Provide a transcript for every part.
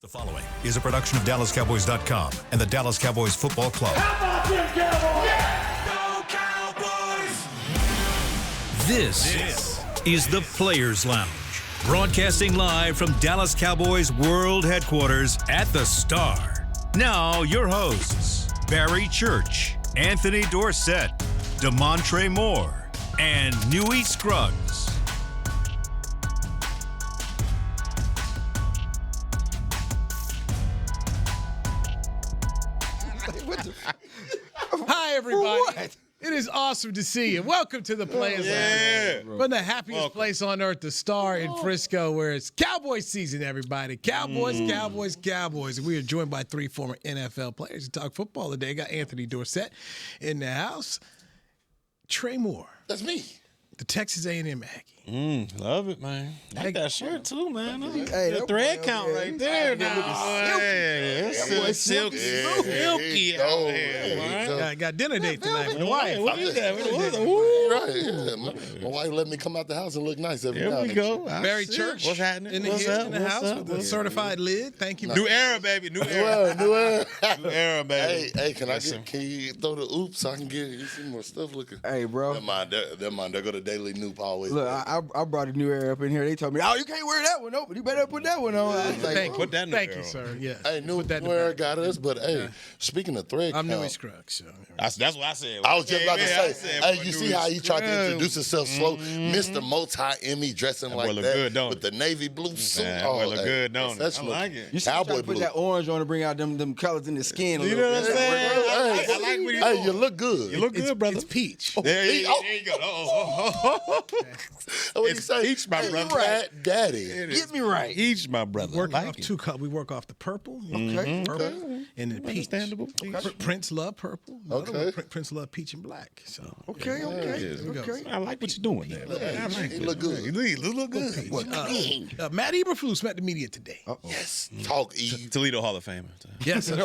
The following is a production of DallasCowboys.com and the Dallas Cowboys Football Club. How about them Cowboys? Yeah! Go Cowboys! This is the Players Lounge, broadcasting live from Dallas Cowboys World Headquarters at the Star. Now, your hosts, Barry Church, Anthony Dorsett, Damontre Moore, and Newy Scruggs. Hi, everybody. It is awesome to see you. Welcome to the Players Lounge. From the happiest place on earth, the Star in Frisco, where it's Cowboys season, everybody. Cowboys, Cowboys, Cowboys. And we are joined by three former NFL players to talk football today. Got Anthony Dorsett in the house. Trey Moore. That's me. The Texas A&M Aggie. Love it, man. Like that shirt too, man. Hey, the thread count right there. It's silky out here, man. Got dinner date tonight with the wife. What is that? Right. My wife let me come out the house and look nice every There now we and go. Barry Church. What's happening? In the, What's here, up? in the What's house up? with the certified lid. Thank you. New era, baby. New era. New era. New era, baby. Hey, can you throw the oops so I can get you some more stuff looking? Hey, bro. Never mind. There go the Daily Noop always. Look, I brought a new era up in here. They told me, oh, you can't wear that one. No, but you better put that one on. I was like, Thank you, sir. Yes. Hey, New Put that in era the got us, but hey, speaking of thread I'm count, Newy Scruggs. So. That's what I said. I was just about to say, hey, you Newy see how he tried to Scruggs. introduce himself slow? Mr. Multi-Emmy dressing boy like look that good, don't with the navy blue suit. that boy look good, don't it? I exceptional. like it. you see, Cowboy trying to put blue. that orange on to bring out them colors in the skin. You know what I'm saying? I like what he's Hey, doing. you look good. You look good, brother. It's peach. There you go. What It's peach, my brother. Right, daddy. Get me right. Peach, my brother. Working I like off it. two colors. We work off the purple, purple, and the peach. Understandable. Prince love purple. The other Okay. one, Prince love peach and black. So Okay. I like what you're doing there. I like He it. look good. You look good. Matt Eberfluz met the media today. Yes. Talk Eve. Toledo Hall of Famer. Yes, Oh,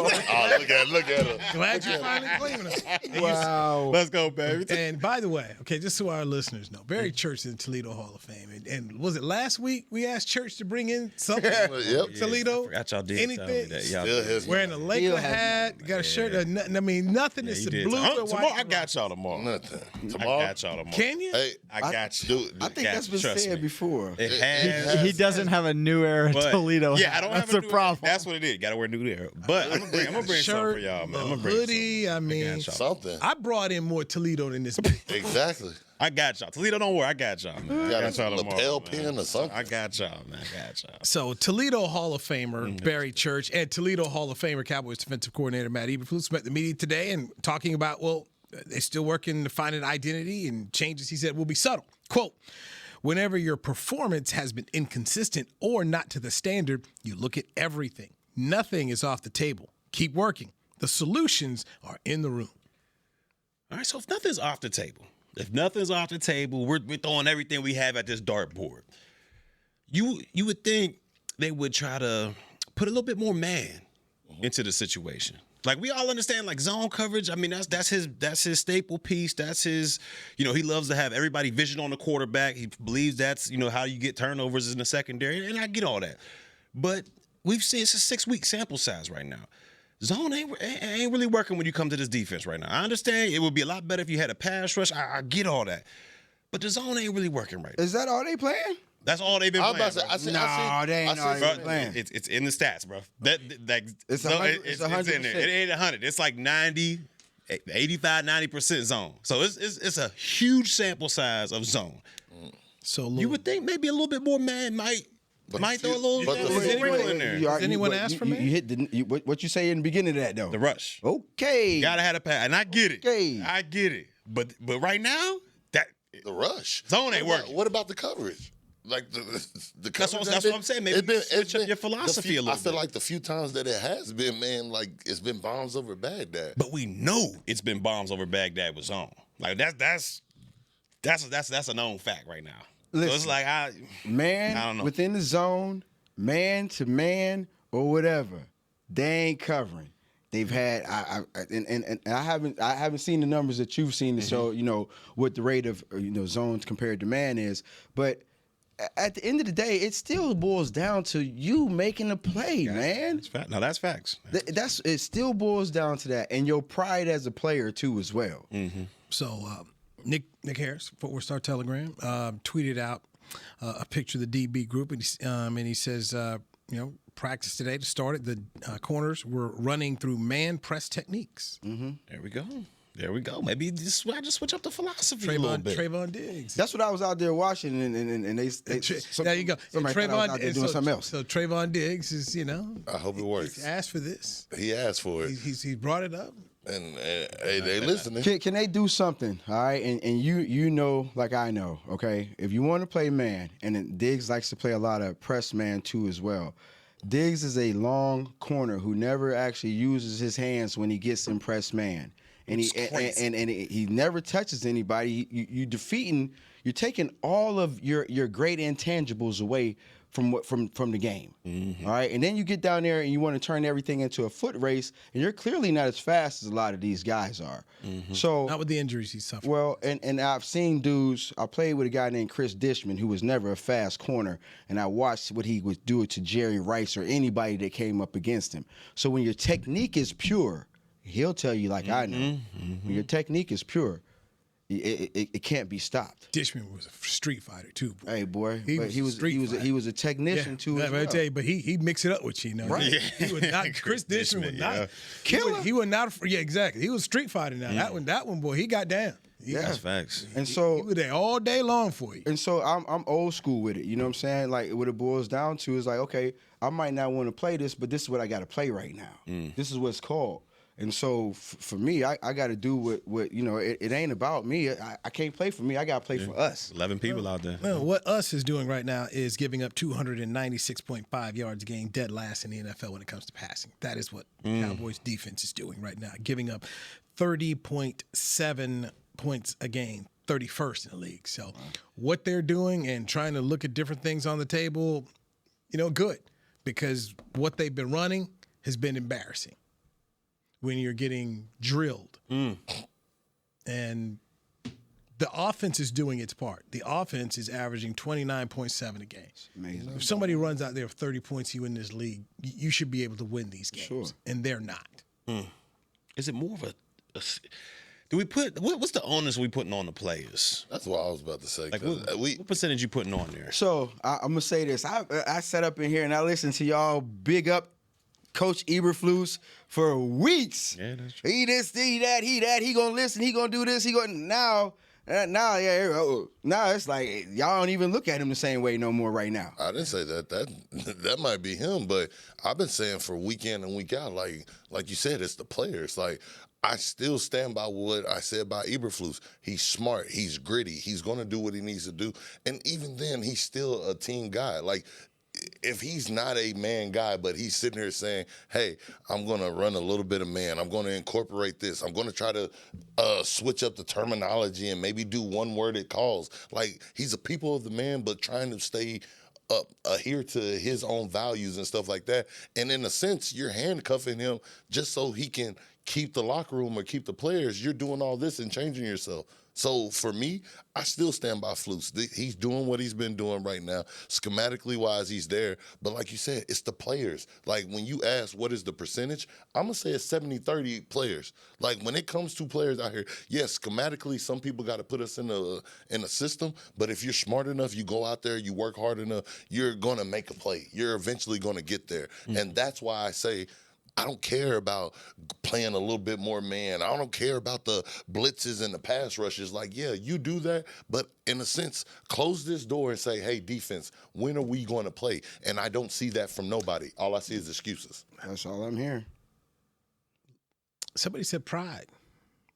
look at her. glad you finally claiming us. Wow. Let's go, baby. And by the way, okay, just so our listeners know, Barry Church is in Toledo Hall of Fame. And was it last week we asked Church to bring in something? Yep. Toledo? I forgot y'all did tell me Anything? that. Y'all Still has Wearing a Laker Still has- hat, got a shirt. Nothing. It's you the did. blue and Tomorrow, white. I got y'all tomorrow. nothing. I Tomorrow. got y'all tomorrow. Can you? Hey, I got you. dude, I think that's been Trust said me. before. It has. He doesn't have a new era but- Toledo. Yeah, I don't That's have a the new problem. That's what it is. Got to wear new era. But I'm gonna bring something Shirt, for y'all, man. I'm a gonna bring hoodie. I mean, got y'all. something. I brought in more Toledo than this. Exactly. I got y'all. Toledo, don't worry. I got y'all, man. I Got got y'all a tomorrow. lapel man. pin or something. I got y'all, man. I got y'all. So Toledo Hall of Famer Barry Church and Toledo Hall of Famer Cowboys defensive coordinator Matt Eberflus met the media today and talking about, well, they're still working to find an identity and changes, he said, will be subtle. Quote, whenever your performance has been inconsistent or not to the standard, you look at everything. Nothing is off the table. Keep working. The solutions are in the room. All right, so if nothing's off the table, we're throwing everything we have at this dartboard. You would think they would try to put a little bit more man into the situation. Like, we all understand, like, zone coverage. I mean, that's his staple piece. That's his, he loves to have everybody vision on the quarterback. He believes that's, how you get turnovers in the secondary, and I get all that. But we've seen it's a 6-week sample size right now. Zone ain't really working when you come to this defense right now. I understand it would be a lot better if you had a pass rush. I get all that. But the zone ain't really working right now. Is that all they playing? That's all they've been I was playing. about to say, No, they ain't all Bro, they playing. it's in the stats, bro. It's so 100%. it's in there. It ain't 100. It's like 90, 85, 90% zone. So it's a huge sample size of zone. So You would think maybe a little bit more man might throw a little but the- wrinkle in there. Does anyone ask for you, man? you hit what you say in the beginning of that though. The rush. Okay. Gotta have a pass, and I get it. Okay. I get it. But right now, that The rush. Zone ain't working. What about the coverage? Like the coverage. That's what I'm saying. Maybe switch up your philosophy a little I feel bit. like the few times that it has been, man, like it's been bombs over Baghdad. But we know it's been bombs over Baghdad with zone. Like that's a known fact right now. So it's Listen, like I don't know. within the zone, man to man or whatever, they ain't covering. They've had and I haven't seen the numbers that you've seen to show what the rate of zones compared to man is, but at the end of the day, it still boils down to you making a play, man. That's fact. No, that's facts. It still boils down to that, and your pride as a player too, as well. Mm-hmm. So Nick Harris, Fort Worth Star Telegram, tweeted out a picture of the DB group, and he says, practice today to start it. The corners were running through man press techniques. Mm-hmm. There we go. Maybe just switch up the philosophy a little bit. Trayvon Diggs. That's what I was out there watching, and they there you go. Somebody thought I was out there doing something else. So Trayvon Diggs is, I hope it works. He's asked for this. He asked for it. He brought it up. And hey, they listening. Can they do something, all right? And you know, like I know, okay? If you want to play man, and then Diggs likes to play a lot of press man too as well. Diggs is a long corner who never actually uses his hands when he gets in press man. And he never touches anybody. You're taking all of your great intangibles away from the game. Mm-hmm. All right, and then you get down there and you want to turn everything into a foot race, and you're clearly not as fast as a lot of these guys are. Mm-hmm. So not with the injuries he suffered. Well, and I've seen dudes. I played with a guy named Chris Dishman who was never a fast corner, and I watched what he would do to Jerry Rice or anybody that came up against him. So when your technique is pure, he'll tell you like I know. Mm-hmm. When your technique is pure, it can't be stopped. Dishman was a street fighter too. Bro. Hey boy, he was a technician too. As well. I tell you, but he mixed it up with you, right? Yeah. He was not Chris Dishman was not killer. He was not. Yeah, exactly. He was street fighter now. That one, boy, he got down. That's facts. And so he was there all day long for you. And so I'm old school with it. You know what I'm saying? Like what it boils down to is like, okay, I might not want to play this, but this is what I got to play right now. This is what it's called. And so for me, I got to do what it ain't about me. I can't play for me. I got to play for us. 11 people out there. Well, what us is doing right now is giving up 296.5 yards a game, dead last in the NFL when it comes to passing. That is what the Cowboys defense is doing right now, giving up 30.7 points a game, 31st in the league. So what they're doing and trying to look at different things on the table, good, because what they've been running has been embarrassing. When you're getting drilled. And the offense is doing its part. The offense is averaging 29.7 a game. Amazing. If somebody runs out there with 30 points you in this league, you should be able to win these games. Sure. And they're not. Is it more of a do we put what's the onus we putting on the players? That's what I was about to say. Like what percentage you putting on there? So I'm gonna say this. I sat up in here and I listened to y'all big up Coach Eberflus for weeks. Yeah, that's true. He this, he that, he gonna listen, he gonna do this, he gonna now it's like y'all don't even look at him the same way no more right now. I didn't say that. That might be him, but I've been saying for week in and week out, like you said, it's the players. Like I still stand by what I said about Eberflus. He's smart, he's gritty, he's gonna do what he needs to do, and even then, he's still a team guy. Like. If he's not a man guy, but he's sitting here saying, hey, I'm going to run a little bit of man. I'm going to incorporate this. I'm going to try to switch up the terminology and maybe do one worded calls. Like, he's a people of the man, but trying to stay adhere to his own values and stuff like that. And in a sense, you're handcuffing him just so he can keep the locker room or keep the players. You're doing all this and changing yourself. So for me, I still stand by Flus. He's doing what he's been doing right now. Schematically wise, he's there. But like you said, it's the players. Like when you ask what is the percentage, I'm going to say it's 70-30 players. Like when it comes to players out here, yes, schematically, some people got to put us in a system. But if you're smart enough, you go out there, you work hard enough, you're going to make a play. You're eventually going to get there. Mm-hmm. And that's why I say, I don't care about playing a little bit more man. I don't care about the blitzes and the pass rushes. Like, yeah, you do that, but in a sense, close this door and say, hey, defense, when are we going to play? And I don't see that from nobody. All I see is excuses. That's all I'm hearing. Somebody said pride.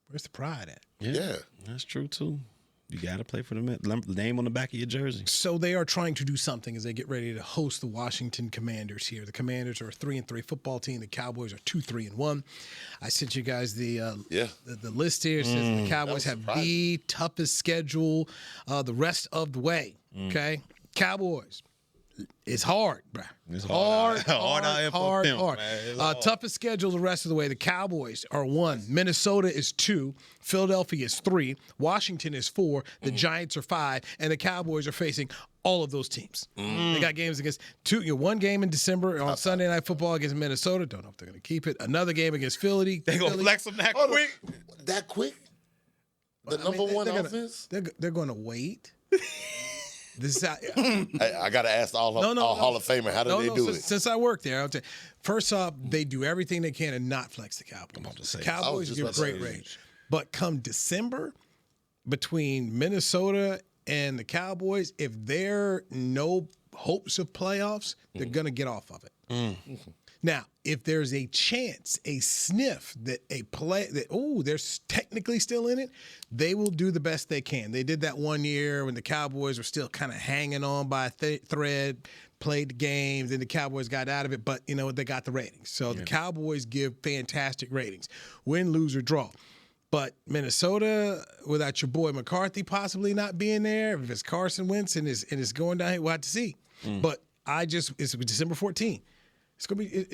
Where's the pride at? Yeah. That's true, too. You got to play for the name on the back of your jersey. So they are trying to do something as they get ready to host the Washington Commanders here. The Commanders are a 3-3 football team. The Cowboys are 2-3-1. I sent you guys the list here. It says the Cowboys have the toughest schedule the rest of the way. Okay? Cowboys, It's hard, bro. It's hard, hard out here for a pimp, man. It's hard. Toughest schedule the rest of the way. The Cowboys are 1. Minnesota is 2. Philadelphia is 3. Washington is 4. The Giants are 5. And the Cowboys are facing all of those teams. They got games against 1 game in December on Sunday Night Football against Minnesota. Don't know if they're going to keep it. Another game against Philly. They going to flex them that quick? That quick? The number one offense? They're going to wait. This is how, I got to ask all Hall of Famer, how do they do it? Since I work there, I'll tell you, first off, they do everything they can to not flex the Cowboys. I'm about to say, Cowboys give great range. But come December, between Minnesota and the Cowboys, if there are no hopes of playoffs, they're going to get off of it. Now, if there's a chance, a sniff that they're technically still in it, they will do the best they can. They did that one year when the Cowboys were still kind of hanging on by a thread, played the games, and the Cowboys got out of it, but, they got the ratings. So the Cowboys give fantastic ratings. Win, lose, or draw. But Minnesota, without your boy McCarthy possibly not being there, if it's Carson Wentz and it's going down here, we'll have to see. But it's December 14th. It's gonna be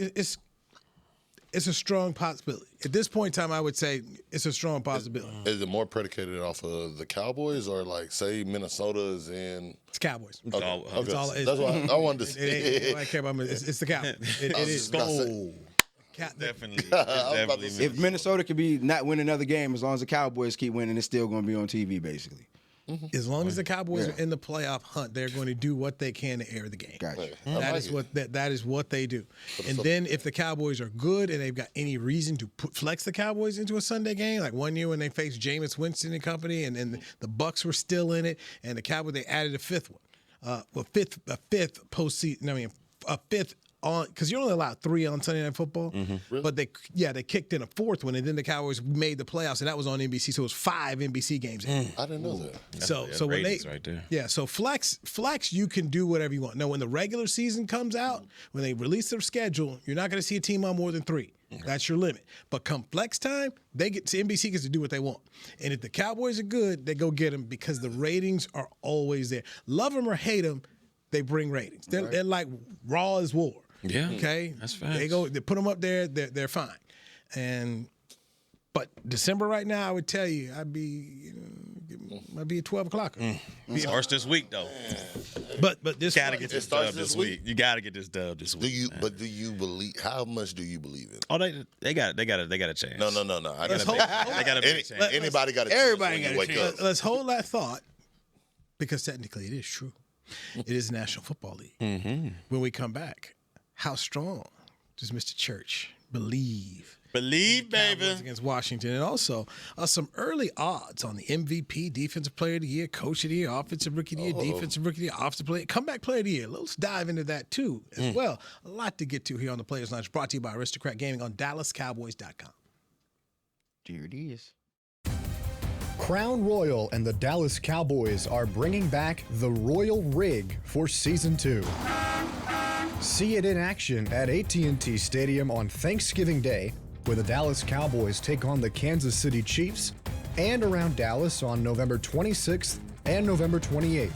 it's a strong possibility. At this point in time, I would say it's a strong possibility. Is it more predicated off of the Cowboys or say Minnesota is in? It's Cowboys. Okay. That's why I wanted to say. I care about it's the Cowboys. It is. Definitely. If Minnesota could not win another game, as long as the Cowboys keep winning, it's still going to be on TV, basically. As long as the Cowboys are in the playoff hunt, they're going to do what they can to air the game. Gotcha. That is what they do. And then if the Cowboys are good and they've got any reason to flex the Cowboys into a Sunday game, like one year when they faced Jameis Winston and company, and the Bucs were still in it, and the Cowboys they added a fifth one, a fifth postseason. I mean, a fifth. Because you're only allowed 3 on Sunday Night Football, Really? but they kicked in a 4th one, and then the Cowboys made the playoffs, and that was on NBC, so it was 5 NBC games. I didn't know that. So when they right there. so flex, you can do whatever you want. Now, when the regular season comes out, when they release their schedule, you're not going to see a team on more than 3. That's your limit. But come flex time, NBC gets to do what they want. And if the Cowboys are good, they go get them because the ratings are always there. Love them or hate them, they bring ratings. They're like Raw is war. Yeah. Okay. That's facts. They put them up there. They're fine. But December right now, I would tell you, I'd be at 12 o'clock. It starts this week though. But this Gotta get this dub this week. You gotta get this dub this week. Do you believe? How much do you believe in? Oh, they got a chance. No. They got a big chance. Anybody got a chance? Everybody got a wake chance. up. Let's hold that thought because technically it is true. It is the National Football League. When we come back, how strong does Mr. Church believe? Believe, baby. Cowboys against Washington. And also some early odds on the MVP, Defensive Player of the Year, Coach of the Year, Offensive Rookie of the Year, Defensive Rookie of the Year, Offensive Player, Comeback Player of the Year. Let's dive into that too as well. A lot to get to here on the Players Lounge, brought to you by Aristocrat Gaming on DallasCowboys.com. Here it is. Crown Royal and the Dallas Cowboys are bringing back the Royal Rig for Season 2. See it in action at AT&T Stadium on Thanksgiving Day, where the Dallas Cowboys take on the Kansas City Chiefs, and around Dallas on November 26th and November 28th.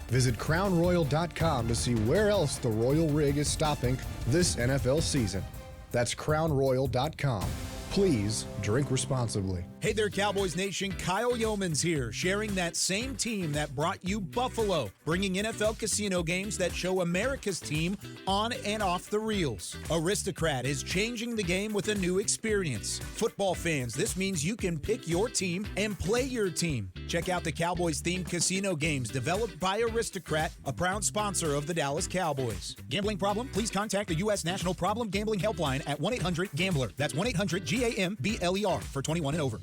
Visit crownroyal.com to see where else the Royal Rig is stopping this NFL season. That's crownroyal.com. Please drink responsibly. Hey there, Cowboys Nation. Kyle Yeomans here, sharing that same team that brought you Buffalo, bringing NFL casino games that show America's team on and off the reels. Aristocrat is changing the game with a new experience. Football fans, this means you can pick your team and play your team. Check out the Cowboys-themed casino games developed by Aristocrat, a proud sponsor of the Dallas Cowboys. Gambling problem? Please contact the U.S. National Problem Gambling Helpline at 1-800-GAMBLER. That's 1-800-GAMBLER for 21 and over.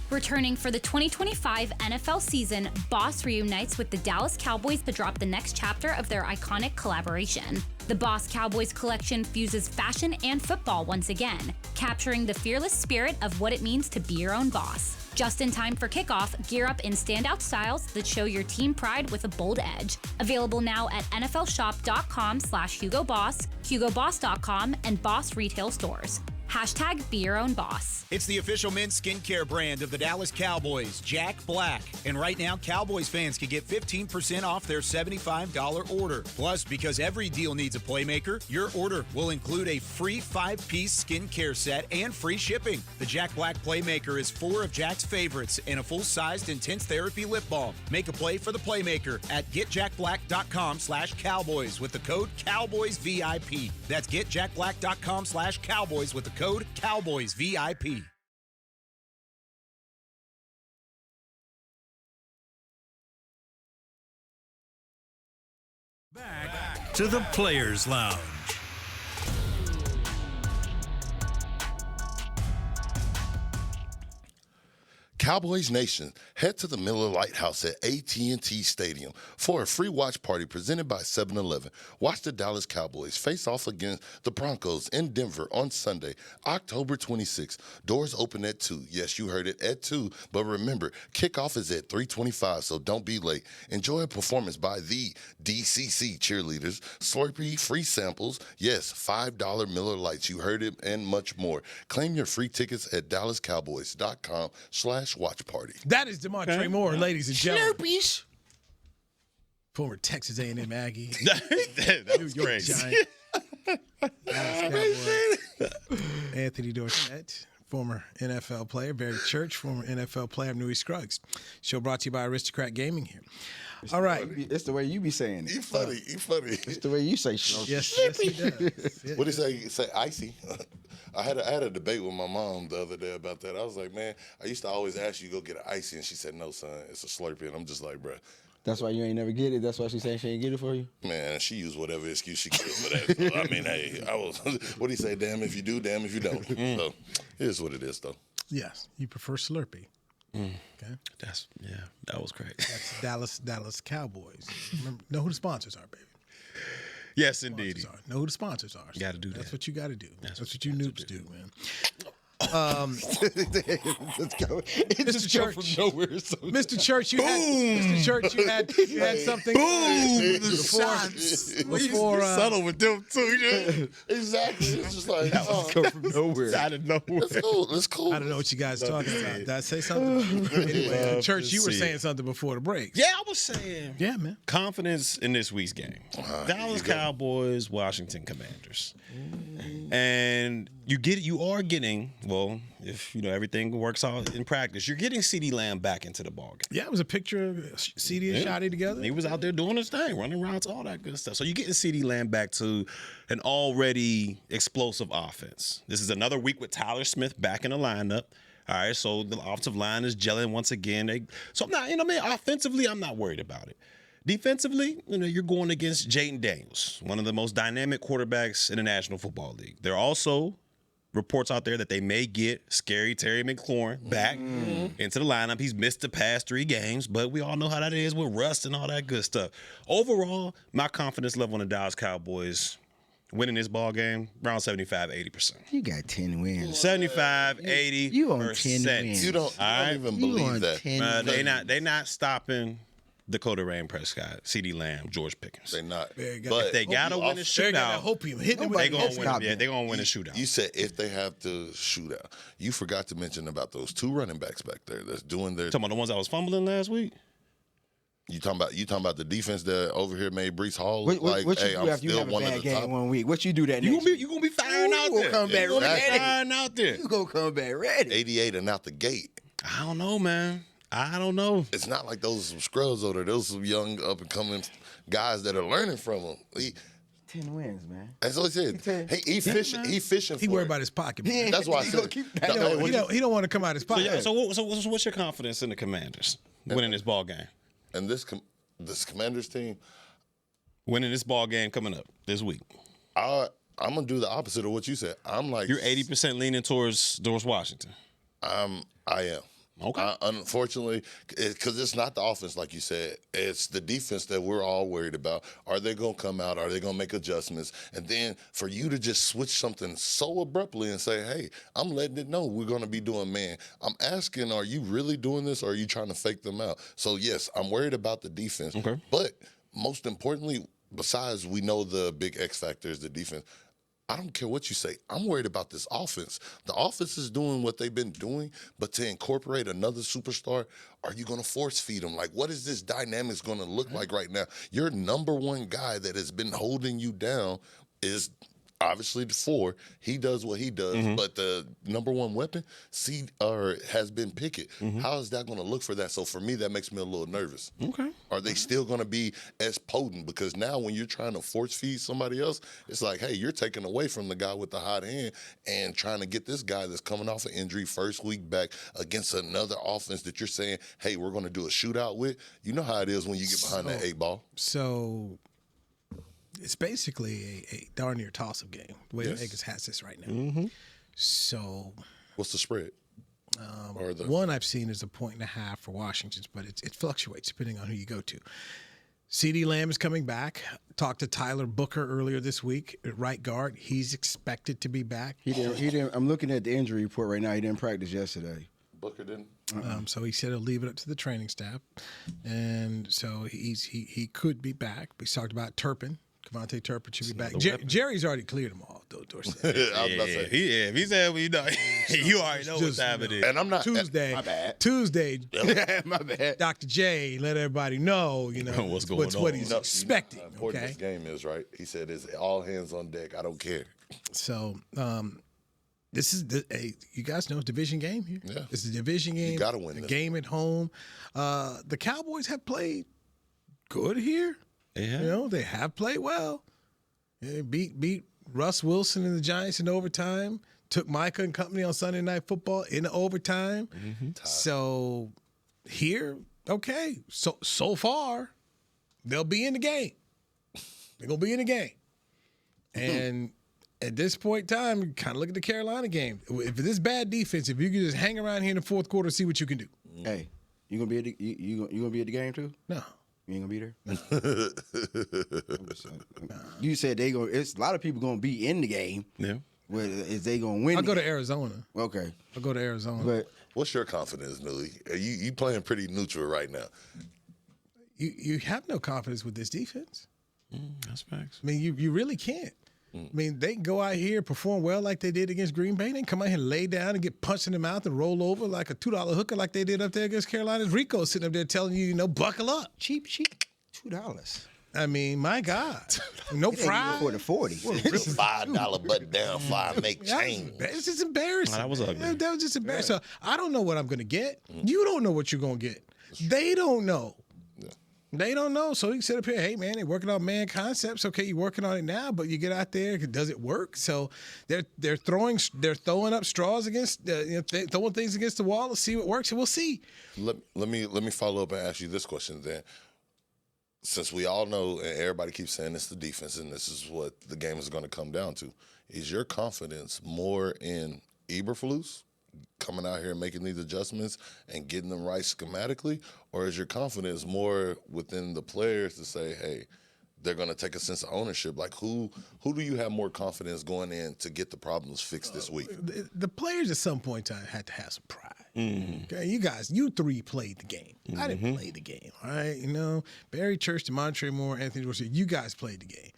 Returning for the 2025 NFL season, Boss reunites with the Dallas Cowboys to drop the next chapter of their iconic collaboration. The Boss Cowboys collection fuses fashion and football once again, capturing the fearless spirit of what it means to be your own boss. Just in time for kickoff, gear up in standout styles that show your team pride with a bold edge. Available now at nflshop.com/HugoBoss, HugoBoss.com, and Boss retail stores. Be your own boss. It's the official men's skincare brand of the Dallas Cowboys, Jack Black. And right now, Cowboys fans can get 15% off their $75 order. Plus, because every deal needs a playmaker, your order will include a free 5-piece skincare set and free shipping. The Jack Black Playmaker is 4 of Jack's favorites and a full-sized intense therapy lip balm. Make a play for the Playmaker at getjackblack.com/Cowboys with the code CowboysVIP. That's getjackblack.com/Cowboys with the code CowboysVIP. Back to the Players Lounge. Cowboys Nation, head to the Miller Lighthouse at AT&T Stadium for a free watch party presented by 7-Eleven. Watch the Dallas Cowboys face off against the Broncos in Denver on Sunday, October 26th. Doors open at 2. Yes, you heard it, at 2. But remember, kickoff is at 3:25, so don't be late. Enjoy a performance by the DCC cheerleaders, Slurpee free samples, yes, $5 Miller Lights, you heard it, and much more. Claim your free tickets at dallascowboys.com/watch party. That is Damontre Moore, ladies and gentlemen. Slurpees. Former Texas A&M Aggie. That was crazy. Giant. Anthony Dorsett, former NFL player. Barry Church, former NFL player of Newy Scruggs. Show brought to you by Aristocrat Gaming here. All right. It's the way you be saying it. You funny. It's the way you say shit. Yes, he does. What did he say? Icy. I had a debate with my mom the other day about that. I was like, man, I used to always ask you to go get an Icy, and she said, no, son, it's a Slurpee. And I'm just like, bruh. That's why you ain't never get it. That's why she saying she ain't get it for you. Man, she used whatever excuse she could for that. So, I mean, hey, what do you say? Damn if you do, damn if you don't. So it is what it is, though. Yes, you prefer Slurpee. Okay, that was great. That's Dallas Cowboys. Remember, know who the sponsors are, baby. Yes, indeed. Know who the sponsors are. You got to do that. That's what you got to do. That's what you noobs do, man. Let's go. It just Church. come from nowhere. So Mr. Church, you had something. Boom! Before subtle with them too. Exactly. It's just like, come from nowhere. Out of nowhere. That's cool. I don't know what you guys talking about. Did I say something? Anyway, Church, you were saying something before the break. Yeah, I was saying. Yeah, man. Confidence in this week's game. Dallas Cowboys, Washington Commanders. And you are getting, well, if everything works out in practice, you're getting CeeDee Lamb back into the ballgame. Yeah, it was a picture of CeeDee and Shotty together. He was out there doing his thing, running routes, all that good stuff. So you're getting CeeDee Lamb back to an already explosive offense. This is another week with Tyler Smith back in the lineup. All right, so the offensive line is gelling once again. So I'm not, offensively, I'm not worried about it. Defensively, you're going against Jaden Daniels, one of the most dynamic quarterbacks in the National Football League. There are also reports out there that they may get Scary Terry McLaurin back into the lineup. He's missed the past 3 games, but we all know how that is with rust and all that good stuff. Overall, my confidence level in the Dallas Cowboys winning this ball game around 75-80%. You got 10 wins. 75-80%. You on 10 wins. You don't even believe that. They not stopping Dakota Rain Prescott, CeeDee Lamb, George Pickens. They're not. But they gotta win a shootout. They're gonna win a shootout. You said if they have to shoot out. You forgot to mention about those 2 running backs back there that's doing their. Talking about the ones that was fumbling last week. You talking about the defense that over here made Breece Hall what like, you hey, do I'm after you still have a one of bad the game top. 1 week? What you do that You next gonna be firing out there. Come back ready. Firing out there. You gonna come back ready. 88 and out the gate. I don't know, man. I don't know. It's not like those some scrubs over there. Those some young up and coming guys that are learning from him. 10 wins, man. That's what he said. He fishing. He fishing. He worried about his pocket. Man. That's why I said. He don't want to come out his pocket. So what's your confidence in the Commanders winning this ball game? And this Commanders team winning this ball game coming up this week. I'm gonna do the opposite of what you said. I'm like you're 80% leaning towards Washington. I am. Okay. Unfortunately, because it's not the offense like you said. It's the defense that we're all worried about. Are they going to come out? Are they going to make adjustments? And then for you to just switch something so abruptly and say, hey, I'm letting it know we're going to be doing man. I'm asking, are you really doing this or are you trying to fake them out? So, yes, I'm worried about the defense. Okay. But most importantly, besides we know the big X factor is the defense, I don't care what you say. I'm worried about this offense. The offense is doing what they've been doing, but to incorporate another superstar, are you going to force feed them? Like, what is this dynamics going to look like right now? Your number one guy that has been holding you down is obviously the 4. He does what he does, but the number one weapon has been Pickett. How is that going to look for that? So for me, that makes me a little nervous. Okay. Are they still going to be as potent? Because now when you're trying to force feed somebody else, it's like, hey, you're taking away from the guy with the hot hand and trying to get this guy that's coming off an injury first week back against another offense that you're saying, hey, we're going to do a shootout with. You know how it is when you get behind that 8-ball. So it's basically a darn near toss-up game, the way Vegas has this right now. So what's the spread? One I've seen is 1.5 for Washington's, but it fluctuates depending on who you go to. CeeDee Lamb is coming back. Talked to Tyler Booker earlier this week at right guard. He's expected to be back. He didn't. I'm looking at the injury report right now. He didn't practice yesterday. Booker didn't. So he said he'll leave it up to the training staff, and so he could be back. We talked about Turpin. Devontae Turpin should be back. Jerry's already cleared them all, though, Dorsett. If he said, well, you know, you already know what time it is. And I'm not Tuesday. My bad. Tuesday. My bad. Dr. J let everybody know, what's going on. What he's expecting. How important this game is, right? He said it's all hands on deck. I don't care. So this is you guys know it's a division game here. Yeah. It's a division game. You gotta win the this. game at home. The Cowboys have played good here. Yeah. You know, they have played well. They beat Russ Wilson and the Giants in overtime. Took Micah and company on Sunday Night Football in overtime. So here, okay. So far, they'll be in the game. They're gonna be in the game. And at this point in time, kind of look at the Carolina game. If this bad defense, if you can just hang around here in the fourth quarter, see what you can do. Hey, you gonna be at the, you gonna be at the game too? No. You ain't gonna be there. You said they gonna. It's a lot of people gonna be in the game. Yeah. Is they gonna win? I'll go to Arizona. Okay. I'll go to Arizona. But What's your confidence, Newy? You playing pretty neutral right now. You have no confidence with this defense. That's facts. I mean, you really can't. I mean, they can go out here, perform well like they did against Green Bay. They can come out here and lay down and get punched in the mouth and roll over like a $2 hooker like they did up there against Carolina's Rico sitting up there telling you, buckle up. cheap, $2. I mean, my God. No pride. For the 40. $5 button down, $5 make change. It's just embarrassing. That was ugly. That was just embarrassing. So I don't know what I'm going to get. You don't know what you're going to get. They don't know. They don't know. So he said up here, hey, man, they're working on man concepts. Okay, you're working on it now, but you get out there, does it work? So they're throwing up straws against, throwing things against the wall to see what works, and we'll see. Let me follow up and ask you this question then. Since we all know, and everybody keeps saying it's the defense, and this is what the game is going to come down to, is your confidence more in Eberflus coming out here and making these adjustments and getting them right schematically, or is your confidence more within the players to say, hey, they're going to take a sense of ownership? Like, who do you have more confidence going in to get the problems fixed this week? The players at some point in time had to have some pride. Okay, you three played the game. I didn't play the game, all right? Barry Church, Damontre Moore, Anthony Dorsett, you guys played the game.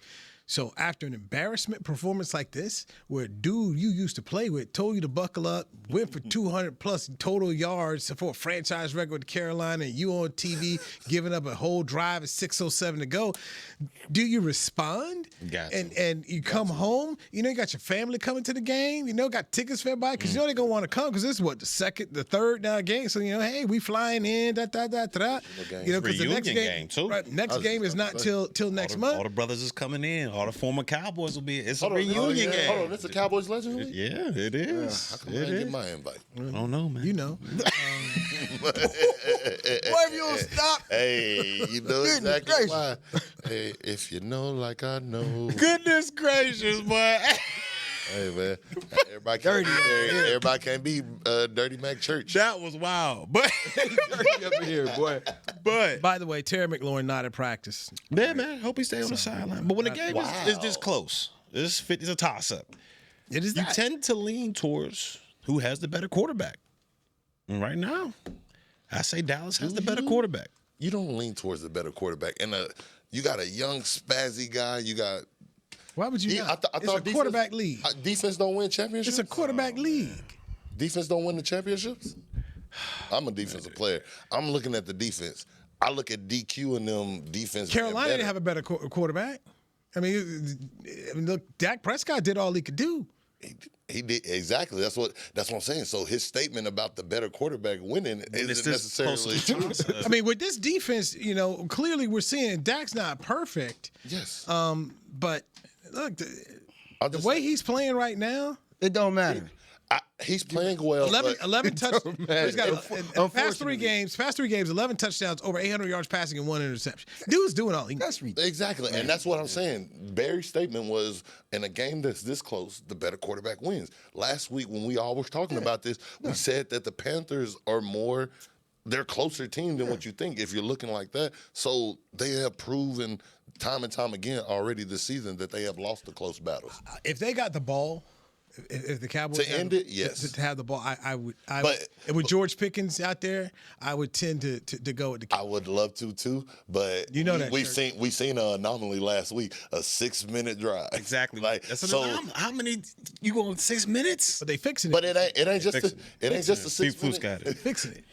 So after an embarrassment performance like this, where a dude you used to play with told you to buckle up, went for 200-plus total yards for a franchise record with Carolina, and you on TV giving up a whole drive at 6:07 to go, do you respond? And you come home, you got your family coming to the game, got tickets for everybody, because they're going to want to come, because this is the third now game. So, hey, we flying in, because the next game too. Right, next game is not till next month. All the brothers is coming in. All the former Cowboys will be. It's a reunion game. Hold on, it's a Cowboys Legend League? Yeah, it is. How come I didn't get my invite? I don't know, man. You know. Boy, if you don't stop. Hey, you know exactly why. Hey, if you know like I know. Goodness gracious, boy. Hey, man. Everybody can't be Dirty Mac Church. That was wild. But Dirty up in here, boy. But By the way, Terry McLaurin not at practice. yeah, man. Hope he stay on the sideline. But when the game is this close, it's a toss-up. It is You that. tend to lean towards who has the better quarterback. And right now, I say Dallas has the better quarterback. You don't lean towards the better quarterback. And you got a young, spazzy guy. You got Why would you not? I It's thought a quarterback league. Defense don't win championships. It's a quarterback league. Defense don't win the championships. I'm a defensive player. I'm looking at the defense. I look at DQ and them defense. Carolina didn't have a better quarterback. I mean, look, Dak Prescott did all he could do. He did exactly. That's what I'm saying. So his statement about the better quarterback winning isn't necessarily true. I mean, with this defense, clearly we're seeing Dak's not perfect. Yes. But look, the way he's playing right now, it don't matter. He's playing well. 11 touchdowns. He's got in past three games, 11 touchdowns, over 800 yards passing, and 1 interception. Dude's doing all he can. That's ridiculous. Exactly, and that's what I'm saying. Barry's statement was, in a game that's this close, the better quarterback wins. Last week when we all were talking about this, we said that the Panthers are they're a closer team than what you think if you're looking like that. So they have proven time and time again already this season that they have lost the close battles. If they got the ball, if the Cowboys to end it, yes, to have the ball, I would. But with George Pickens out there, I would tend to go with the Cowboys. I would love to too, but we've seen an anomaly last week, a 6-minute drive. Exactly. How many you going 6 minutes? But they fixing it. But it ain't just a 6 minutes. Got it. Fixing it.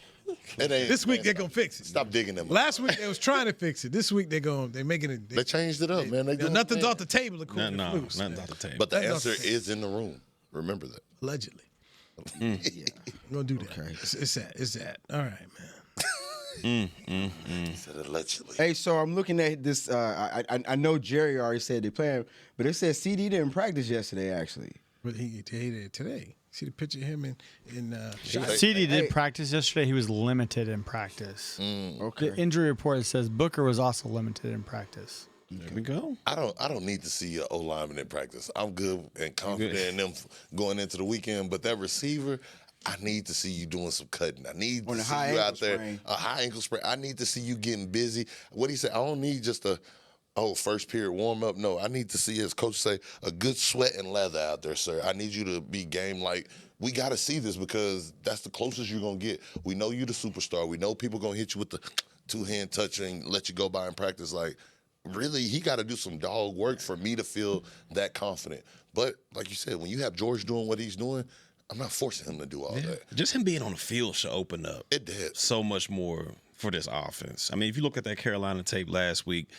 This week they're gonna fix it. Stop digging them. Last week they was trying to fix it. This week they're making it. They changed it up, man. Nothing's off the table. Nothing's off the table. But the answer is in the room. Remember that. Allegedly. Yeah. I'm gonna do that. Okay. It's that. All right, man. Said allegedly. Hey, so I'm looking at this. I know Jerry already said they're playing, but it says CD didn't practice yesterday, actually. But he did today. See the picture of him in CD did practice yesterday. He was limited in practice. Okay. The injury report says Booker was also limited in practice. There we go. I don't need to see an O lineman in practice. I'm good and confident in them going into the weekend. But that receiver, I need to see you doing some cutting. I need to see you out there. A high ankle sprain. I need to see you getting busy. What he said, I don't need just first period warm up. No, I need to see, as coach say, a good sweat and leather out there, sir. I need you to be game like. We got to see this because that's the closest you're going to get. We know you're the superstar. We know people going to hit you with the two-hand touch and let you go by in practice. Like, really, he got to do some dog work for me to feel that confident. But like you said, when you have George doing what he's doing, I'm not forcing him to do all that. Just him being on the field should open up. It did. So much more for this offense. I mean, if you look at that Carolina tape last week,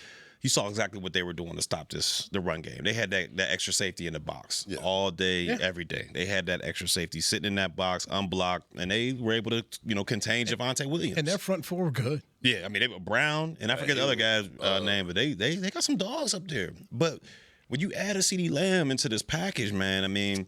you saw exactly what they were doing to stop the run game. They had that extra safety in the box all day, every day. They had that extra safety sitting in that box, unblocked, and they were able to, contain Javonte Williams. And their front four were good. Yeah, I mean, they were Brown, and I forget the other guy's name, but they got some dogs up there. But when you add a CeeDee Lamb into this package, man, I mean,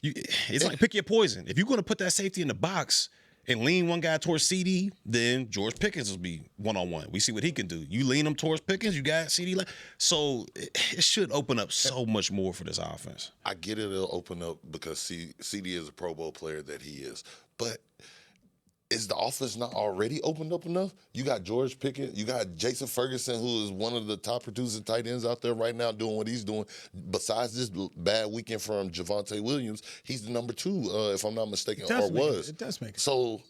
it's like pick your poison. If you're going to put that safety in the box and lean one guy towards CD, then George Pickens will be one-on-one. We see what he can do. You lean him towards Pickens, you got CD. So it should open up so much more for this offense. I get it. It'll open up because CD is a Pro Bowl player that he is. But is the offense not already opened up enough? You got George Pickens. You got Jason Ferguson, who is one of the top producing tight ends out there right now doing what he's doing. Besides this bad weekend from Javonte Williams, he's the number 2, if I'm not mistaken, or was. It does make sense. So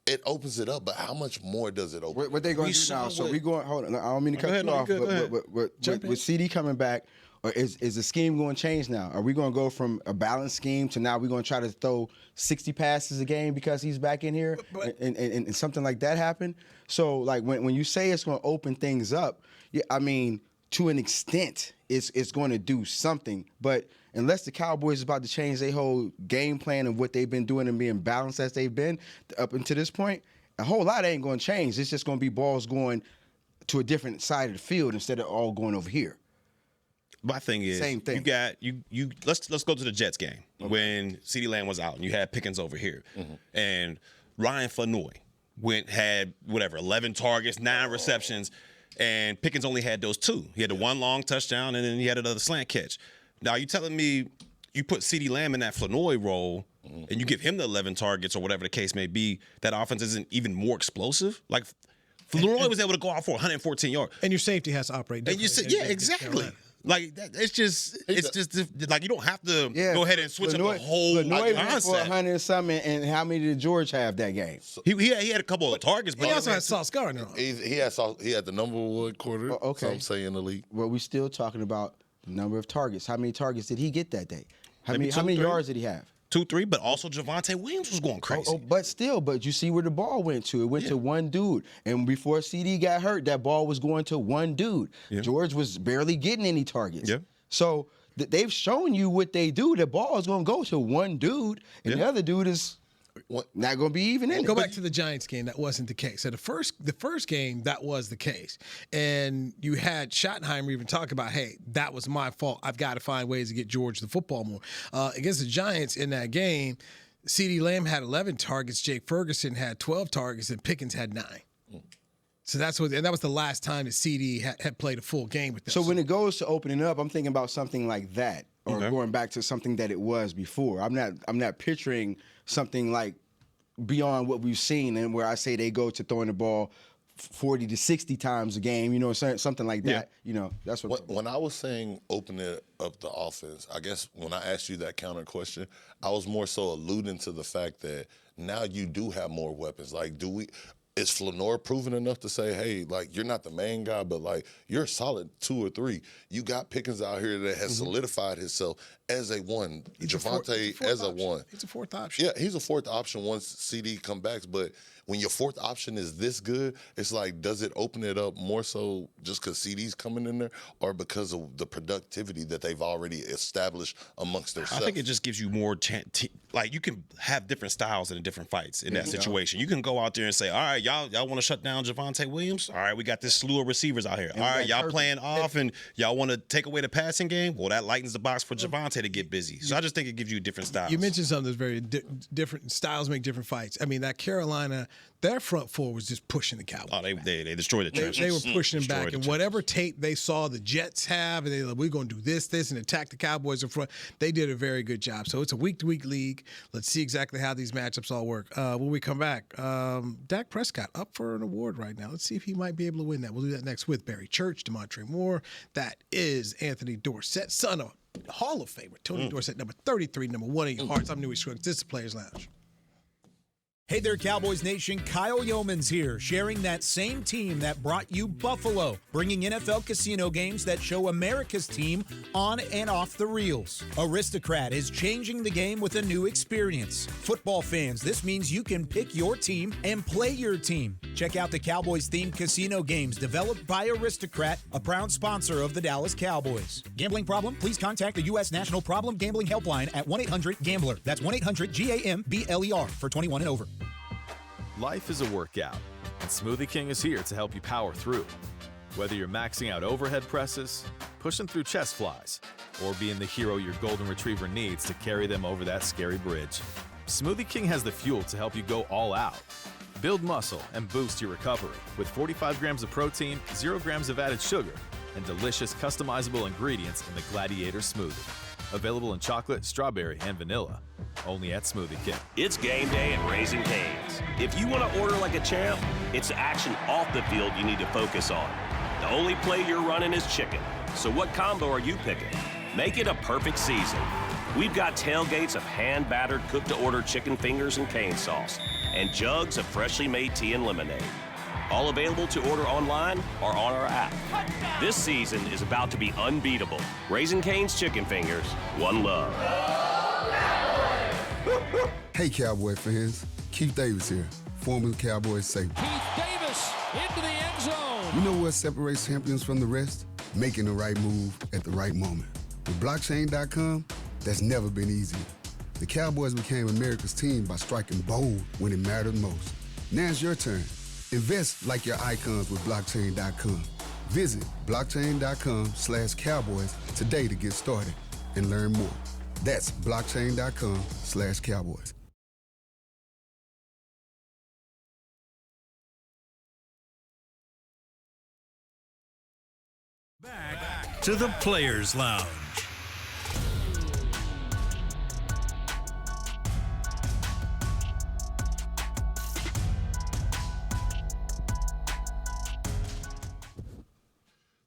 it opens it up, but how much more does it open? What they going to do now? So we going. Hold on. I don't mean to cut you off, but with CD coming back, or is the scheme going to change now? Are we going to go from a balanced scheme to now we're going to try to throw 60 passes a game because he's back in here and something like that happen? So like when you say it's going to open things up, I mean to an extent it's going to do something, but unless the Cowboys is about to change their whole game plan of what they've been doing and being balanced as they've been up until this point, a whole lot ain't going to change. It's just going to be balls going to a different side of the field instead of all going over here. My thing is, same thing. You got you. Let's go to the Jets game when CeeDee Lamb was out and you had Pickens over here, and Ryan Flanoy had 11 targets, 9 receptions, and Pickens only had those 2. He had the one long touchdown and then he had another slant catch. Now you telling me you put CeeDee Lamb in that Flanoy role and you give him the 11 targets or whatever the case may be, that offense isn't even more explosive? Like Flanoy was able to go out for 114 yards, and your safety has to operate differently. And exactly. Like it's just like you don't have to go ahead and switch up the whole concept. For 100 and something, and how many did George have that game? He had a couple of targets, but he also had Sauce Gardner. He had the number 1 quarter. Okay, Some say in the league. Well, we still talking about Number of targets. How many targets did he get that day? How Maybe many 2-3. yards did he have? 2-3, but also Javonte Williams was going crazy. But you see where the ball went to. It went to one dude. And before CD got hurt, that ball was going to one dude. Yeah. George was barely getting any targets. Yeah. So they've shown you what they do. The ball is going to go to one dude, and the other dude is not going to be even in it. Go back to the Giants game. That wasn't the case. So the first game, that was the case. And you had Schottenheimer even talk about, hey, that was my fault. I've got to find ways to get George the football more. Against the Giants in that game, CeeDee Lamb had 11 targets, Jake Ferguson had 12 targets, and Pickens had 9. So that was the last time that CD had played a full game with them. So when it goes to opening up, I'm thinking about something like that, or going back to something that it was before. I'm not picturing something like beyond what we've seen, and where I say they go to throwing the ball 40 to 60 times a game, you know, something like that. Yeah. You know, that's what. When I was saying opening up the offense, I guess when I asked you that counter question, I was more so alluding to the fact that now you do have more weapons. Like, is Flanor proven enough to say, hey, like, you're not the main guy, but, like, you're a solid 2 or 3. You got Pickens out here that has solidified himself as a 1. Javonte as a 1. He's a 4th option. Yeah, he's a 4th option once CD comes back. But when your 4th option is this good, it's like, does it open it up more so just because CD's coming in there, or because of the productivity that they've already established amongst themselves? I think it just gives you more chance. Like, you can have different styles in different fights in that situation. You can go out there and say, all right, y'all want to shut down Javonte Williams? All right, we got this slew of receivers out here. All right, y'all playing off and y'all want to take away the passing game? Well, that lightens the box for Javonte to get busy. So I just think it gives you different styles. You mentioned something that's very different. Styles make different fights. I mean, that Carolina, their front four was just pushing the Cowboys. Oh, they destroyed the trenches. They were pushing them back. And whatever tape they saw the Jets have, and they're like, we're going to do this, and attack the Cowboys in front, they did a very good job. So it's a week-to-week league. Let's see exactly how these matchups all work. When we come back, Dak Prescott up for an award right now. Let's see if he might be able to win that. We'll do that next with Barry Church, Damontre Moore. That is Anthony Dorsett, son of Hall of Famer Tony Dorsett, number 33, number 1 in your hearts. I'm Newy Scruggs. This is Players Lounge. Hey there, Cowboys Nation. Kyle Yeomans here, sharing that same team that brought you Buffalo, bringing NFL casino games that show America's team on and off the reels. Aristocrat is changing the game with a new experience. Football fans, this means you can pick your team and play your team. Check out the Cowboys-themed casino games developed by Aristocrat, a proud sponsor of the Dallas Cowboys. Gambling problem? Please contact the U.S. National Problem Gambling Helpline at 1-800-GAMBLER. That's 1-800-GAMBLER for 21 and over. Life is a workout, and Smoothie King is here to help you power through. Whether you're maxing out overhead presses, pushing through chest flies, or being the hero your golden retriever needs to carry them over that scary bridge, Smoothie King has the fuel to help you go all out. Build muscle and boost your recovery with 45 grams of protein, 0 grams of added sugar, and delicious customizable ingredients in the Gladiator Smoothie. Available in chocolate, strawberry, and vanilla. Only at Smoothie King. It's game day at Raising Cane's. If you want to order like a champ, it's the action off the field you need to focus on. The only play you're running is chicken. So what combo are you picking? Make it a perfect season. We've got tailgates of hand-battered, cooked-to-order chicken fingers and cane sauce, and jugs of freshly made tea and lemonade. All available to order online or on our app. This season is about to be unbeatable. Raising Cane's Chicken Fingers, one love. Hey, Cowboy fans. Keith Davis here, former Cowboys safety. Keith Davis into the end zone. You know what separates champions from the rest? Making the right move at the right moment. With blockchain.com, that's never been easier. The Cowboys became America's team by striking bold when it mattered most. Now it's your turn. Invest like your icons with blockchain.com. Visit blockchain.com/Cowboys today to get started and learn more. That's blockchain.com/Cowboys. Back to the Players Lounge.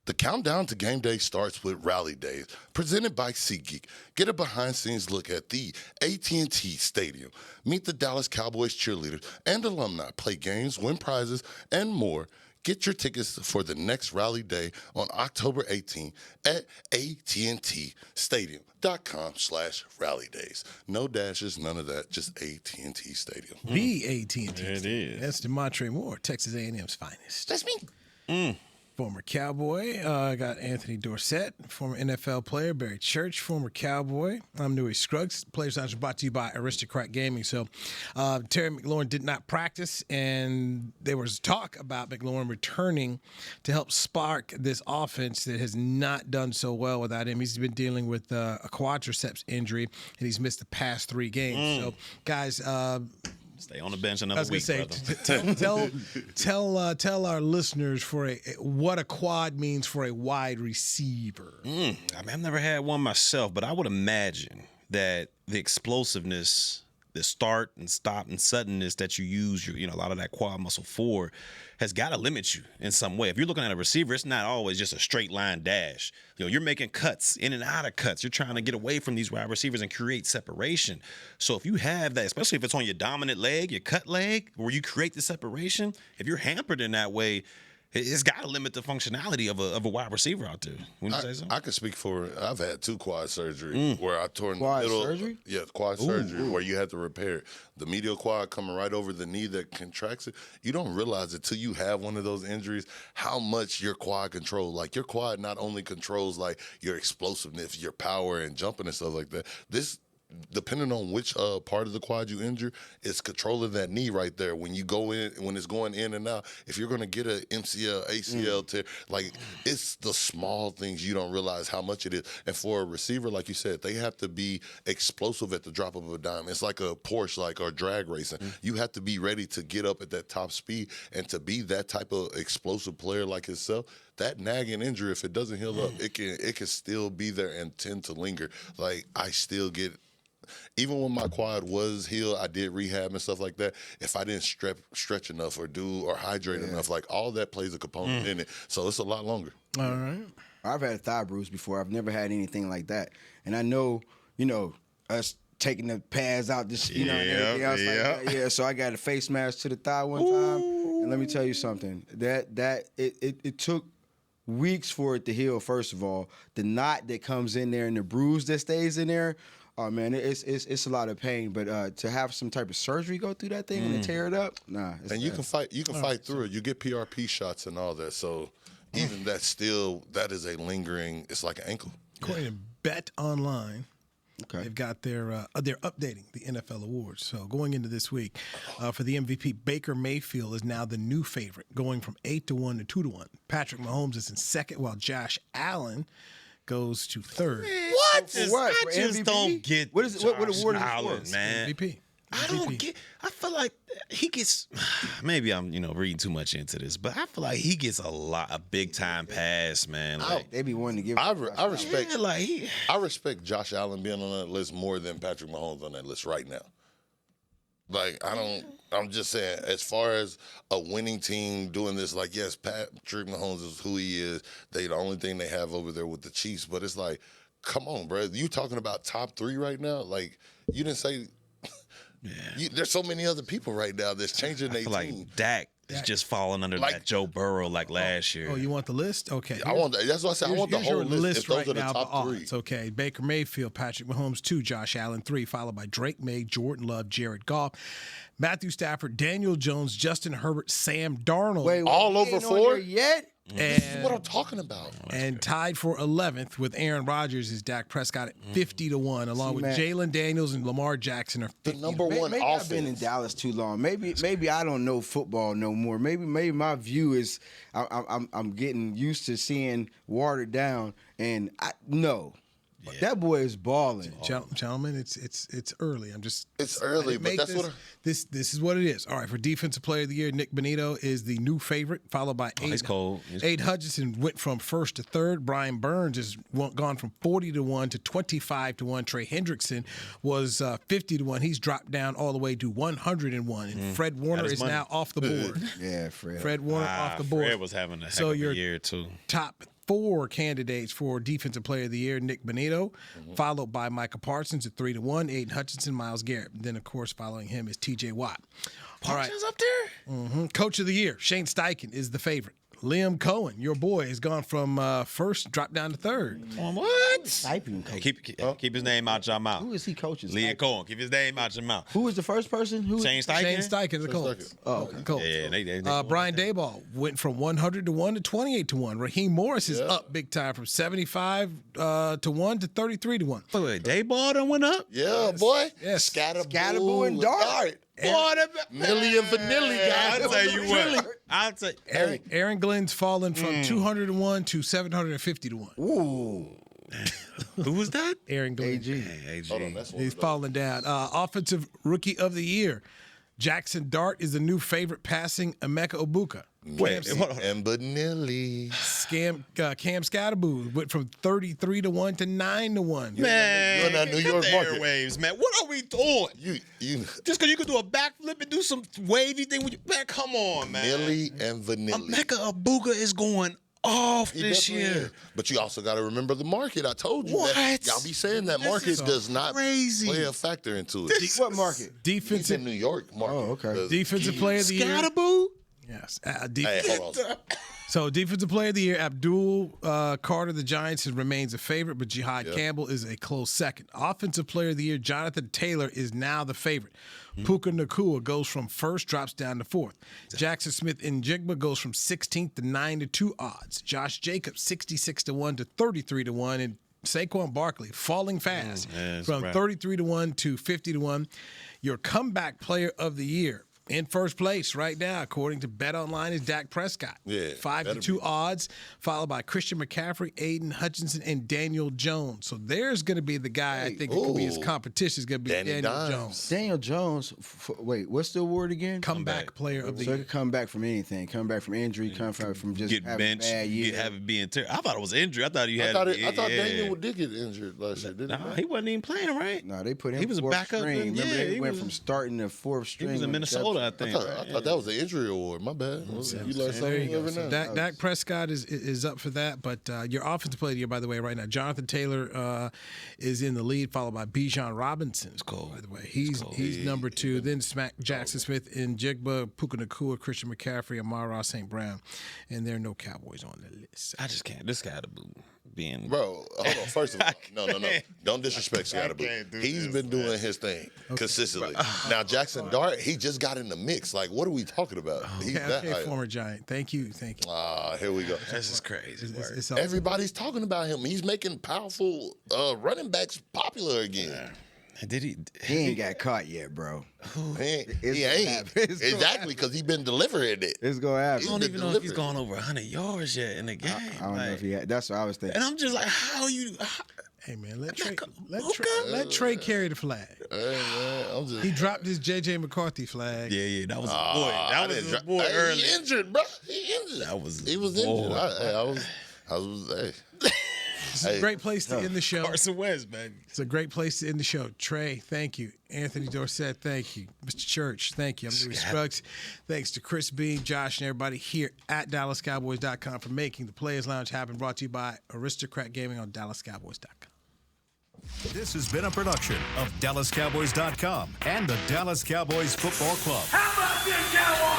The countdown to game day starts with Rally Days, presented by SeatGeek. Get a behind-the-scenes look at the AT&T Stadium. Meet the Dallas Cowboys cheerleaders and alumni, play games, win prizes, and more. Get your tickets for the next rally day on October 18th at AT&TStadium.com/rally days. No dashes, none of that, just AT&T Stadium. The AT&T. There it is. That's Damontre Moore, Texas A&M's finest. That's me. Former Cowboy. Got Anthony Dorsett, former NFL player. Barry Church, former Cowboy. I'm Newy Scruggs. Players Lounge is brought to you by Aristocrat Gaming. So Terry McLaurin did not practice, and there was talk about McLaurin returning to help spark this offense that has not done so well without him. He's been dealing with a quadriceps injury, and he's missed the past 3 games. So, guys, stay on the bench another week, brother. Tell our listeners what a quad means for a wide receiver. I mean, I've never had one myself, but I would imagine that the explosiveness, the start and stop and suddenness that you use, a lot of that quad muscle for, has got to limit you in some way. If you're looking at a receiver, it's not always just a straight line dash. You're making cuts, in and out of cuts. You're trying to get away from these wide receivers and create separation. So if you have that, especially if it's on your dominant leg, your cut leg, where you create the separation, if you're hampered in that way, it's got to limit the functionality of a wide receiver out there. Wouldn't you say so? I can speak for. I've had 2 quad surgery where I tore in Quad the middle. surgery? Yeah, quad surgery where you had to repair the medial quad coming right over the knee that contracts it. You don't realize it till you have one of those injuries how much your quad controls. Like your quad not only controls like your explosiveness, your power, and jumping and stuff like that. This, depending on which part of the quad you injure, it's controlling that knee right there. When you go in, when it's going in and out, if you're going to get a MCL, ACL tear, like it's the small things you don't realize how much it is. And for a receiver, like you said, they have to be explosive at the drop of a dime. It's like a Porsche, or drag racing. You have to be ready to get up at that top speed, and to be that type of explosive player like himself. That nagging injury, if it doesn't heal up, it can still be there and tend to linger. Like I still get. Even when my quad was healed, I did rehab and stuff like that. If I didn't stretch enough or hydrate enough, like all that plays a component in it. So it's a lot longer. All right. I've had a thigh bruise before. I've never had anything like that. And I know, us taking the pads out, and everything else like that. Yeah, so I got a face mask to the thigh one time. And let me tell you something. It took weeks for it to heal, first of all. The knot that comes in there and the bruise that stays in there, oh man, it's a lot of pain, but to have some type of surgery go through that thing and to tear it up, nah. And you can fight through it. You get PRP shots and all that. So even that is a lingering. It's like an ankle. According to Bet Online, they've got they're updating the NFL awards. So going into this week, for the MVP, Baker Mayfield is now the new favorite, going from 8-1 to 2-1. Patrick Mahomes is in second, while Josh Allen goes to third. I just don't get what award is Allen, it for? man. MVP. I don't get. I feel like he gets. Maybe I'm reading too much into this, but I feel like he gets a big time pass, man. Like, they be wanting to give. I respect. Yeah, I respect Josh Allen being on that list more than Patrick Mahomes on that list right now. Like I'm just saying, as far as a winning team doing this, like yes, Patrick Mahomes is who he is. The only thing they have over there with the Chiefs, but it's like, come on, bro. You talking about top 3 right now? Like you didn't say. Yeah. There's so many other people right now that's changing their team. Like Dak is just falling under that Joe Burrow like last year. Oh, you want the list? Okay. That's what I said. I want the whole list. If those right are the now, top 3. Okay. Baker Mayfield, Patrick Mahomes 2, Josh Allen 3, followed by Drake May, Jordan Love, Jared Goff, Matthew Stafford, Daniel Jones, Justin Herbert, Sam Darnold. Wait, all over 4 yet? This is what I'm talking about. And tied for 11th with Aaron Rodgers is Dak Prescott at 50-1, along with Jalen Daniels and Lamar Jackson are 50. The number one maybe offense. I've been in Dallas too long. Maybe I don't know football no more. Maybe my view is I'm getting used to seeing watered down, and that boy is balling. Gentlemen, it's early. It's early, but that's what this is what it is. All right, for Defensive Player of the Year, Nick Bonito is the new favorite, followed by he's cold. Aid Hutchinson went from first to third. Brian Burns has gone from 40-1 to 25-1. Trey Hendrickson was 50-1. He's dropped down all the way to 101. And Fred Warner is now off the board. Yeah, Fred. Fred Warner off the board. Fred was having a heck of a year too. Top 4 candidates for Defensive Player of the Year: Nick Bonito, followed by Micah Parsons at 3-1, Aiden Hutchinson, Myles Garrett. And then, of course, following him is T.J. Watt. Parsons up there? Coach of the Year, Shane Steichen is the favorite. Liam Cohen, your boy, has gone from first, dropped down to third. What? Stipend coach. Keep his name out your mouth. Who is he coaching? Liam Cohen. Keep his name out your mouth. Who is the first person? Shane Steichen? Shane Steichen, the Colts. Oh, okay. Colts. Yeah, they Brian Daboll went from 100 to 1 to 28 to 1. Raheem Morris is up big time from 75 to 1 to 33 to 1. Wait, Dayball done went up? Yeah, boy. Yes. Scatterboo and Dart. Boy, Millie and Vanilli, guys. I'll tell you what. I'll tell Aaron Glenn's fallen from 201 to 750 to 1. Ooh. Who was that? Aaron Glenn. AG. Hold on, that's one He's of those. falling down. Offensive Rookie of the Year. Jackson Dart is the new favorite passing Emeka Ogbuka. Wait, hold on. And Vanilli. Cam Scatterboo went from 33 to 1 to 9 to 1. Man, You're in that New cut York the market. airwaves, man. What are we doing? You Just because you can do a backflip and do some wavy thing with your man, come on, man. Millie and Vanilli. Emeka Ogbuka is going off He this definitely year. is. But you also got to remember the market. I told you What? that. Y'all be saying that This market is does not crazy. play a factor into it. What market? He's Defensive in New York market. Oh, okay. Defensive Player of the Year. Scatterboo? Yes. Hey, hold on. So, Defensive Player of the Year, Abdul Carter, the Giants, remains a favorite, but Jihad Campbell is a close second. Offensive Player of the Year, Jonathan Taylor is now the favorite. Puka Nacua goes from first, drops down to fourth. Jackson Smith and Jigba goes from 16th to 9 to 2 odds. Josh Jacobs, 66 to 1 to 33 to 1. And Saquon Barkley falling fast from 33 to 1 to 50 to 1. Your comeback player of the year. In first place right now, according to BetOnline, is Dak Prescott. Yeah, 5 to 2 odds, followed by Christian McCaffrey, Aiden Hutchinson, and Daniel Jones. So there's going to be the guy I think that could be his competition is going to be Daniel Jones. Daniel Jones. Wait, what's the award again? Comeback player of the So year. he could come back from anything. Come back from injury. Come back from just Get having benched, a bad year. being terrible. I thought it was injury. I thought you had. I thought Daniel did get injured last year, didn't Nah, he? he wasn't even playing, right? No, they put him. He was a fourth backup, string. yeah, Remember, they he went was- from starting to fourth He string. was in when Minnesota, I I think. thought that was the injury award. My bad. You learn There something you go. every So night. Dak Prescott is up for that, but your offensive player of the year, by the way, right now, Jonathan Taylor is in the lead, followed by Bijan Robinson. Cool. By the way, he's number 2. Then Jackson Smith and Jigba, Puka Nacua, Christian McCaffrey, Amara St. Brown, and there are no Cowboys on the list. I just can't. This guy being. Bro, hold on. First of all, no. Don't disrespect Scatterboo. He's been doing his thing consistently. Now, Jackson Dart, he just got in the mix. Like, what are we talking about? He's that Okay, hype. former Giant. Thank you. Here we go. This is crazy. It's awesome. Everybody's talking about him. He's making powerful running backs popular again. Did he? He ain't got caught yet, bro. He ain't. It's gonna Exactly, because he's been delivering it. It's gonna happen. I don't even know if he's gone over 100 yards yet in the game. I don't know if he had. That's what I was thinking. And I'm just like, how you? Hey man, let Trey carry the flag. Hey, man, He dropped his J.J. McCarthy flag. Yeah, that was a boy. That was his boy early. He injured, bro. He injured. He was injured. I was. Hey. It's a great place to end the show. Carson Wentz, man. It's a great place to end the show. Trey, thank you. Anthony Dorsett, thank you. Mr. Church, thank you. I'm Newy Scruggs. Thanks to Chris Beam, Josh, and everybody here at DallasCowboys.com for making the Players Lounge happen. Brought to you by Aristocrat Gaming on DallasCowboys.com. This has been a production of DallasCowboys.com and the Dallas Cowboys Football Club. How about this, Cowboys?